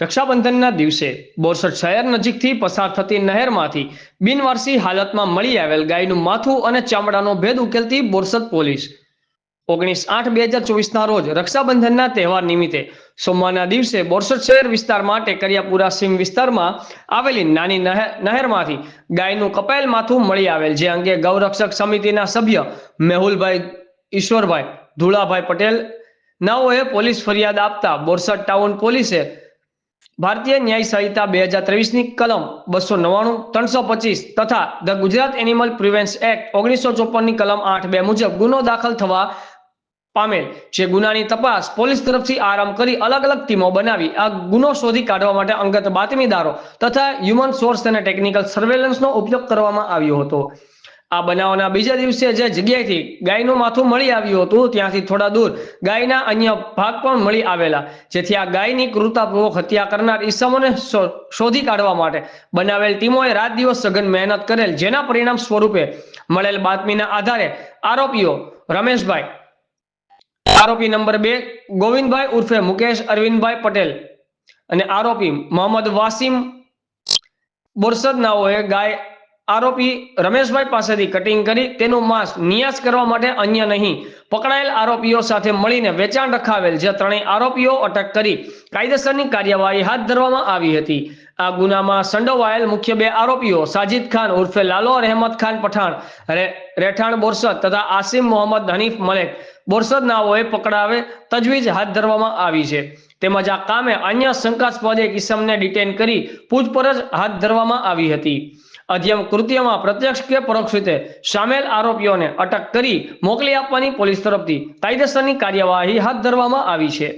રક્ષાબંધનના દિવસે બોરસદ શહેર નજીકથી પસાર થતી નહેરમાંથી બિનવારસી હાલતમાં મળી આવેલ ગાયનું માથું અને ચામડાનો ભેદ ઉકેલતી બોરસદ પોલીસ 19/8/2024ના રોજ રક્ષાબંધનના તહેવાર નિમિત્તે સોમવારના દિવસે બોરસદ શહેર વિસ્તારમાં ટેકરિયાપુરા સીમ વિસ્તારમાં આવેલી નાની નહેરમાંથી ગાયનું કપાયેલ માથું મળી આવેલ, જે અંગે ગૌરક્ષક સમિતિના સભ્ય મેહુલભાઈ ઈશ્વરભાઈ ધુળાભાઈ પટેલ નાઓએ પોલીસ ફરિયાદ આપતા બોરસદ ટાઉન પોલીસે ભારતીય ન્યાય સંહિતા 2023ની કલમ 299, 325 તથા ધ ગુજરાત એનિમલ પ્રિવેન્સ એક્ટ 1954ની કલમ 8(2) મુજબ ગુનો દાખલ થવા પામેલ, જે ગુનાની તપાસ પોલીસ તરફથી આરંભ કરી અલગ અલગ ટીમો બનાવી આ ગુનો શોધી કાઢવા માટે અંગત બાતમીદારો તથા હ્યુમન સોર્સ અને ટેકનિકલ સર્વેલન્સનો ઉપયોગ કરવામાં આવ્યો હતો। આ બનાવના બીજા દિવસે જે જગ્યાએથી ગાયનું માથું મળી આવ્યું હતું ત્યાંથી થોડા દૂર ગાયના અન્ય ભાગ પણ મળી આવેલા, જેથી આ ગાયની ક્રૂરતાપૂર્વક હત્યા કરનાર ઈસમોને શોધી કાઢવા માટે બનાવેલ ટીમોએ રાત દિવસ સઘન મહેનત કરેલ, જેના પરિણામ સ્વરૂપે મળેલ બાતમીના આધારે આરોપીઓ રમેશભાઈ, આરોપી નંબર 2 ગોવિંદભાઈ ઉર્ફે મુકેશ અરવિંદભાઈ પટેલ અને આરોપી મોહમ્મદ વાસીમ બોરસદ નાઓએ ગાય આરોપી રમેશભાઈ પાસેથી કટિંગ કરી તેનું માંસ નિયાસ કરવા માટે અન્ય નહીં પકડાયેલ આરોપીઓ સાથે મળીને વેચાણ રખાવેલ, જે ત્રણેય આરોપીઓ અટક કરી કાયદેસરની કાર્યવાહી હાથ ધરવામાં આવી હતી। આ ગુનામાં સંડોવાયેલ મુખ્ય 2 આરોપીઓ સાજિદ ખાન ઉર્ફે લાલો રહેમત ખાન પઠાણ રહેઠાણ બોરસદ તથા આસિમ મોહમ્મદ હનીફ મલેક બોરસદ નાઓએ પકડાવે તજવીજ હાથ ધરવામાં આવી છે, તેમજ આ કામે અન્ય શંકાસ્પદ એક ઈસમને ડિટેન કરી પૂછપરછ હાથ ધરવામાં આવી હતી। અધ્યમ કૃત્યમાં પ્રત્યક્ષ કે પરોક્ષ રીતે સામેલ આરોપીઓને અટક કરી મોકલી આપવાની પોલીસ તરફથી કાયદેસરની કાર્યવાહી હાથ ધરવામાં આવી છે।